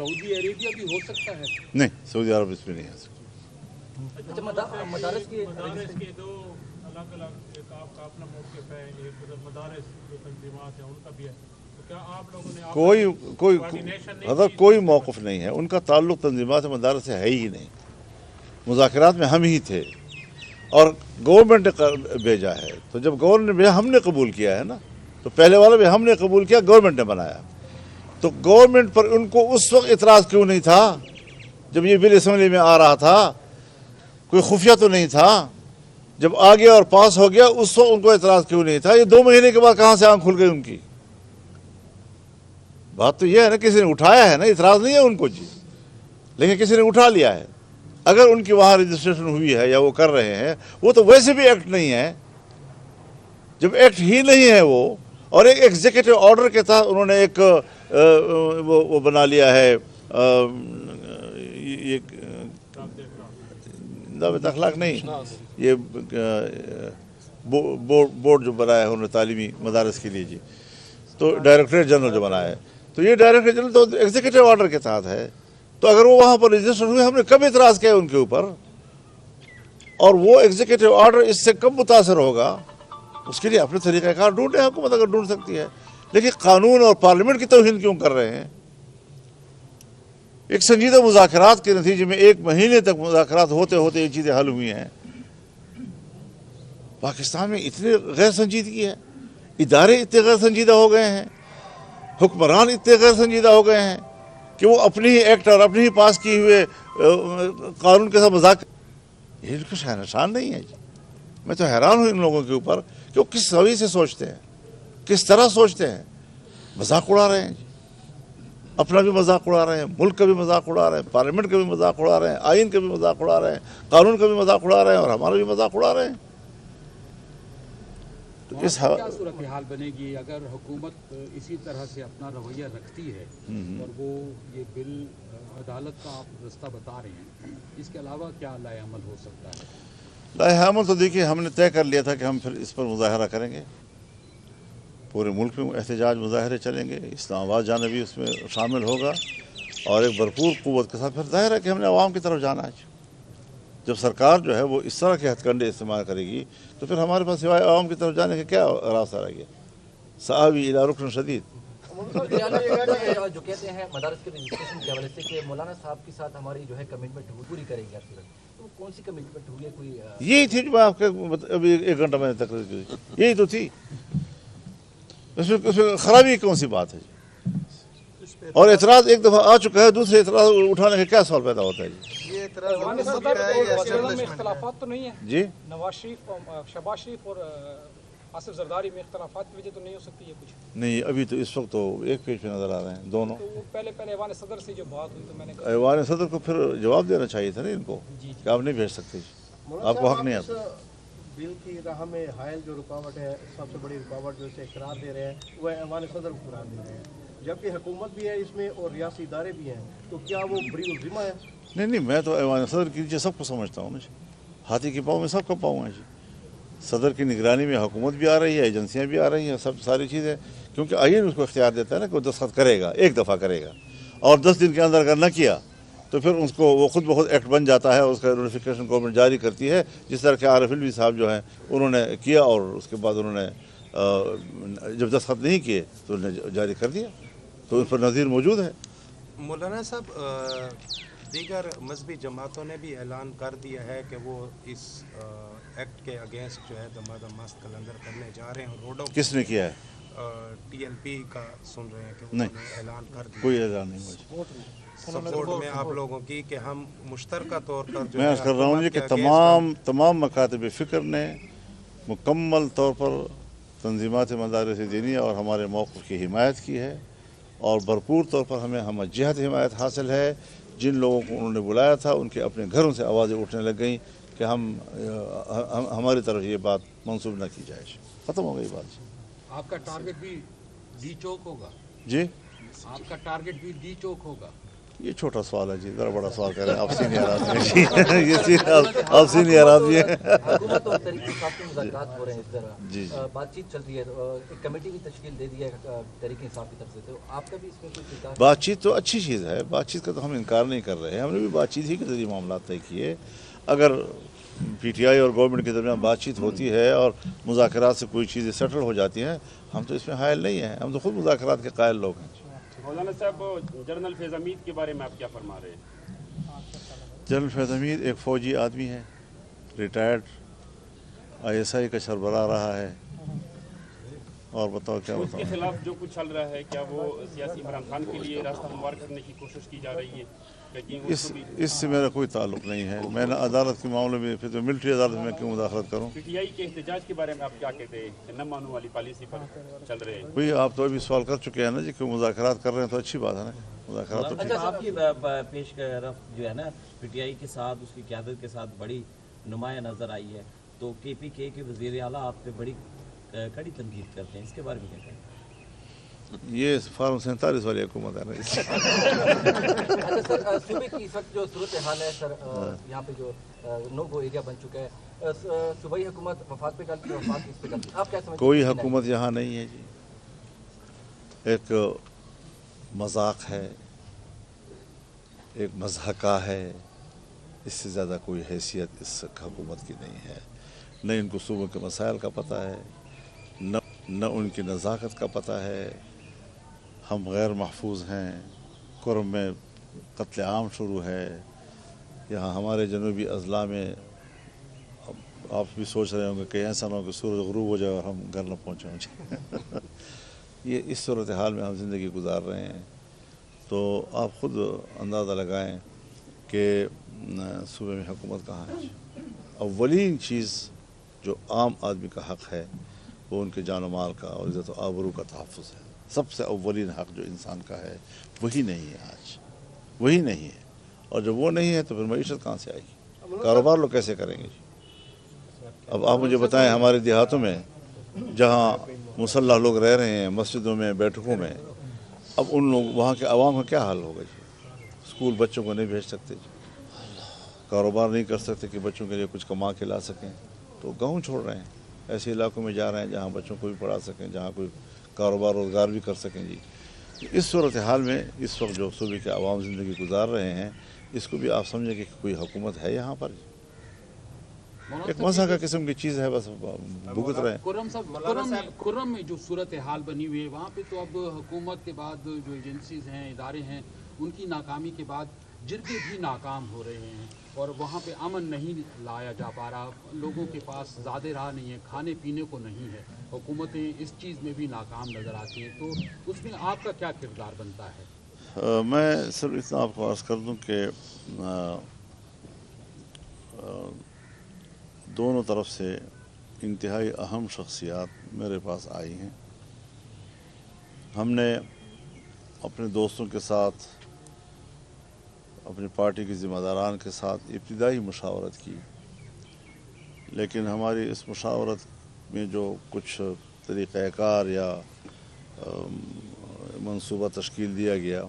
Saudi Arabia भी हो सकता है? नहीं, सऊदी अरब इसमें नहीं है। अच्छा, मदारस की दो अलग अलग, एक आपका अपना मौक़िफ़ है, एक मदारस जो तंज़ीमात है उनका भी है, तो क्या आप लोगों ने कोई मौक़िफ़ नहीं है। उनका ताल्लुक़ तंज़ीमात मदारस से है ही नहीं। मुज़ाकरात में हम ही थे और गवर्नमेंट ने भेजा है, तो जब गवर्नमेंट ने भेजा हमने कबूल किया है ना, तो पहले वाला भी हमने कबूल किया, गवर्नमेंट ने बनाया। तो गवर्नमेंट पर उनको उस वक्त इतराज़ क्यों नहीं था जब ये बिल असेंबली में आ रहा था? कोई खुफिया तो नहीं था? जब आ गया और पास हो गया उस वक्त उनको इतराज़ क्यों नहीं था? ये 2 महीने के बाद कहाँ से आँख खुल गई उनकी? बात तो ये है ना, किसी ने उठाया है ना, इतराज़ नहीं है उनको जी, लेकिन किसी ने उठा लिया है। अगर उनकी वहाँ रजिस्ट्रेशन हुई है या वो कर रहे हैं, वो तो वैसे भी एक्ट नहीं है। जब एक्ट ही नहीं है वो, और एक एग्जीक्यूटिव ऑर्डर के तहत उन्होंने एक वो बना लिया है, ये दावत अखलाक नहीं, ये बोर्ड जो बनाया है उन्होंने तालीमी मदारस के लिए जी, तो डायरेक्टरेट जनरल जो बनाया है, तो ये डायरेक्टरेट जनरल तो एग्जीक्यूटिव ऑर्डर के तहत है। तो अगर वो वहाँ पर रजिस्टर हुए, हमने कब इतराज़ किया उनके ऊपर? और वो एग्जीक्यूटिव ऑर्डर इससे कब मुतासर होगा? उसके लिए अपने तरीक़ाकार ढूंढे, हुकूमत अगर ढूंढ सकती है, लेकिन कानून और पार्लियामेंट की तौहीन क्यों कर रहे हैं? एक संजीदा मुज़ाकरात के नतीजे में 1 महीने तक मुज़ाकरात होते होते ये चीज़ें हल हुई हैं। पाकिस्तान में इतनी गैर संजीदगी है, इदारे इतने गैर संजीदा हो गए हैं, हुक्मरान इतने गैर संजीदा हो गए हैं कि वो अपनी ही एक्ट और अपने ही पास किए हुए कानून के साथ मजाक, ये कुछ निशान नहीं है जी। मैं तो हैरान हूँ इन लोगों के ऊपर कि वो किस रवैये से सोचते हैं, किस तरह सोचते हैं। मजाक उड़ा रहे हैं जी, अपना भी मजाक उड़ा रहे हैं, मुल्क का भी मजाक उड़ा रहे हैं, पार्लियामेंट का भी मजाक उड़ा रहे हैं, आइन का भी मजाक उड़ा रहे हैं, कानून का भी मजाक उड़ा रहे हैं, और हमारा भी मजाक उड़ा रहे हैं। तो इस क्या सूरत हाल बनेगी अगर हुकूमत इसी तरह से अपना रवैया रखती है और वो ये बिल अदालत का आप रास्ता बता रहे हैं, इसके अलावा क्या लाएअमल हो सकता है? लाएअमल तो देखिए, हमने तय कर लिया था कि हम फिर इस पर मुजाहरा करेंगे, पूरे मुल्क में एहतजाज मुजाहरे चलेंगे, इस्लामाबाद जाना भी उसमें शामिल होगा, और एक भरपूर क़ुव्वत के साथ फिर ज़ाहिर है कि हमने आवाम की तरफ जाना है। जब सरकार जो है वो इस तरह के हथकंडे इस्तेमाल करेगी तो फिर हमारे पास सिवाय आवाम की तरफ जाने का क्या रास्ता रह गया? साहबी इला रुकन शदीद। जो कहते हैं मदारस के रजिस्ट्रेशन के हवाले से कि मौलाना साहब के साथ हमारी जो है कमिटमेंट पूरी करेंगे आप, तो कौन सी कमिटमेंट हुई है? कोई यही थी जो मैं आपके अभी 1 घंटा मैंने तकरीर की, यही तो थी। उसमें खराबी कौन सी बात है जी? और एतराज़ एक दफ़ा आ चुका है, दूसरे एतराज़ उठाने का क्या सवाल पैदा होता है जी? इख्तलाफात तो नहीं है जी, नवाज शरीफ और शहबाज शरीफ और आसिफ जरदारी में इख्तलाफात की वजह तो नहीं हो सकती है कुछ? नहीं, अभी तो इस वक्त तो एक पेज पे नज़र आ रहे हैं दोनों। तो वो पहले ऐवान सदर से जो बात हुई तो मैंने ऐवान सदर को फिर जवाब देना चाहिए था ना इनको कि आप नहीं भेज सकते, आपको हक नहीं है। बिल की राह में हायल जो रुकावट है, सबसे बड़ी रुकावट जो इसे करार दे रहे हैं वह ऐवान सदर को करार दे रहे हैं, जबकि हुकूमत भी है इसमें और रियासी इदारे भी हैं, तो क्या वो बड़ी जिम्मा है? नहीं, मैं तो ऐवान सदर के नीचे सबको समझता हूँ ना जी, हाथी के पाँव में सबका पाँव है जी। सदर की निगरानी में हुकूमत भी आ रही है, एजेंसियाँ भी आ रही हैं, सब सारी चीज़ें, क्योंकि आइन उसको इख्तियार देता है ना कि वो दस्तखत करेगा, एक दफ़ा करेगा, और 10 दिन के अंदर अगर न किया तो फिर उसको वो खुद ब खुद एक्ट बन जाता है, उसका नोटिफिकेशन गवर्नमेंट जारी करती है। जिस तरह के आरिफ अलवी साहब जो हैं उन्होंने किया, और उसके बाद उन्होंने जब दस्तखत नहीं किए तो उन्होंने जारी कर दिया, तो उस पर नज़ीर मौजूद है। मौलाना साहब, दीगर मजहबी जमातों ने भी ऐलान कर दिया है कि वो इस एक्ट के अगेंस्ट जो है दमादम मस्त कलंदर करने जा रहे हैं रोडों। किसने किया है? TNP का सुन रहे हैं कि नहीं, ऐलान कर दिया। कोई ऐलान नहीं मुझे सपोर्ट में आप लोगों की कि हम मुश्तरका तौर पर जो मैं कर रहा हूँ कि तमाम मकातब फ़िक्र ने मुकम्मल तौर पर तंजीमात मदारिस दीनिया और हमारे मौक़िफ़ की हिमायत की है, और भरपूर तौर पर हमें हम जिहत हिमायत हासिल है। जिन लोगों को उन्होंने बुलाया था उनके अपने घरों से आवाज़ें उठने लग गई कि हमारी तरफ ये बात मंसूब न की जाए। ख़त्म हो गई बात। आपका टारगेट भी डी चौक होगा जी? आपका टारगेट भी डी चौक होगा? یہ چھوٹا سوال ہے جی، ذرا بڑا سوال کریں آپ سینئر آدمی ہیں جی، آپ سینئر آدمی ہیں۔ حکومت اور تحریک انصاف کے مذاکرات ہو رہے ہیں اس جی طرح، بات چیت چل رہی ہے، ایک کمیٹی بھی تشکیل دے دی ہے تحریک انصاف کی طرف سے، تو آپ کا بھی اس میں کوئی کردار؟ بات چیت تو اچھی چیز ہے، بات چیت کا تو ہم انکار نہیں کر رہے ہیں، ہم نے بھی بات چیت ہی کے ذریعے معاملات طے کیے۔ اگر پی ٹی آئی اور گورنمنٹ کے درمیان بات چیت ہوتی ہے اور مذاکرات سے کوئی چیزیں سیٹل ہو جاتی ہیں، ہم تو اس میں حائل نہیں ہیں، ہم تو خود مذاکرات کے قائل لوگ ہیں۔ مولانا صاحب، جنرل فیض حمید کے بارے میں آپ کیا فرما رہے ہیں؟ جنرل فیض حمید ایک فوجی آدمی ہے، ریٹائرڈ ISI کا سربراہ رہا ہے، اور بتاؤ کیا اس کے بتاؤں۔ خلاف جو کچھ چل رہا ہے، کیا وہ سیاسی عمران خان کے لیے راستہ ہموار کرنے کی کوشش کی جا رہی ہے؟ لیکن اس سے میرا کوئی تعلق نہیں ہے، میں نے عدالت کے معاملے میں پھر تو ملٹری عدالت میں کیوں مداخلت کروں؟ پی ٹی آئی کے احتجاج کے بارے میں آپ کیا کہتے ہیں کہ نہ مانو والی پالیسی پر چل رہے ہیں؟ بھئی آپ تو ابھی سوال کر چکے ہیں نا جی کہ مذاکرات کر رہے ہیں، تو اچھی بات ہے نا، مذاکرات تو ٹھیک ہے۔ آپ کی پیش رفت جو ہے نا پی ٹی آئی کے ساتھ، اس کی قیادت کے ساتھ بڑی نمایاں نظر آئی ہے، تو KPK کے وزیر اعلیٰ آپ پہ بڑی کڑی تنقید کرتے ہیں، اس کے بارے میں کیا کہیں گے؟ یہ فارم 47 والی حکومت ہے نا اس اچھا سر، صوبے کی اس وقت جو صورتحال ہے سر، یہاں پہ جو نو گو ایریا بن چکا ہے، صوبائی حکومت مفاد پہ چلتی ہے، مفاد کس پہ چلتی ہے، آپ کیا سمجھتے ہیں؟ کوئی حکومت یہاں نہیں ہے جی، ایک مذاق ہے، ایک مضحکہ ہے، اس سے زیادہ کوئی حیثیت اس حکومت کی نہیں ہے۔ نہ ان کو صوبوں کے مسائل کا پتہ ہے، نہ ان کی نزاکت کا پتہ ہے۔ ہم غیر محفوظ ہیں، کرم میں قتل عام شروع ہے، یہاں ہمارے جنوبی اضلاع میں آپ بھی سوچ رہے ہوں گے کہ ایسا نہ ہو کہ سورج غروب ہو جائے اور ہم گھر نہ پہنچیں۔ یہ اس صورتحال میں ہم زندگی گزار رہے ہیں، تو آپ خود اندازہ لگائیں کہ صوبے میں حکومت کہاں ہے۔ اولین چیز جو عام آدمی کا حق ہے وہ ان کے جان و مال کا اور عزت و آبرو کا تحفظ ہے۔ سب سے اولین حق جو انسان کا ہے وہی نہیں ہے، آج وہی نہیں ہے، اور جب وہ نہیں ہے تو پھر معیشت کہاں سے آئے گی، کاروبار لوگ کیسے کریں گے جی؟ اب آپ مجھے بتائیں، ہمارے دیہاتوں میں جہاں مسلح لوگ رہ رہے ہیں، مسجدوں میں، بیٹھکوں میں، اب ان لوگ وہاں کے عوام کا کیا حال ہوگا جی؟ اسکول بچوں کو نہیں بھیج سکتے جی، کاروبار نہیں کر سکتے کہ بچوں کے لیے کچھ کما کے لا سکیں، تو گاؤں چھوڑ رہے ہیں، ایسے علاقوں میں جا رہے ہیں جہاں بچوں کو بھی پڑھا سکیں، جہاں کوئی کاروبار روزگار بھی کر سکیں جی۔ اس صورتحال میں اس وقت جو صوبے کے عوام زندگی گزار رہے ہیں، اس کو بھی آپ سمجھیں کہ کوئی حکومت ہے یہاں پر، ایک مزہ کا قسم کی چیز ہے، بس بھگت رہے ہیں۔ خرم میں جو صورتحال بنی ہوئی ہے، وہاں پہ تو اب حکومت کے بعد جو ایجنسیز ہیں، ادارے ہیں، ان کی ناکامی کے بعد جرگے بھی ناکام ہو رہے ہیں، اور وہاں پہ امن نہیں لایا جا پا رہا، لوگوں کے پاس زیادہ راہ نہیں ہے، کھانے پینے کو نہیں ہے، حکومتیں اس چیز میں بھی ناکام نظر آتی ہیں، تو اس میں آپ کا کیا کردار بنتا ہے؟ میں صرف اتنا آپ کو عرض کر دوں کہ دونوں طرف سے انتہائی اہم شخصیات میرے پاس آئی ہیں۔ ہم نے اپنے دوستوں کے ساتھ، اپنی پارٹی کے ذمہ داران کے ساتھ ابتدائی مشاورت کی، لیکن ہماری اس مشاورت میں جو کچھ طریقہ کار یا منصوبہ تشکیل دیا گیا،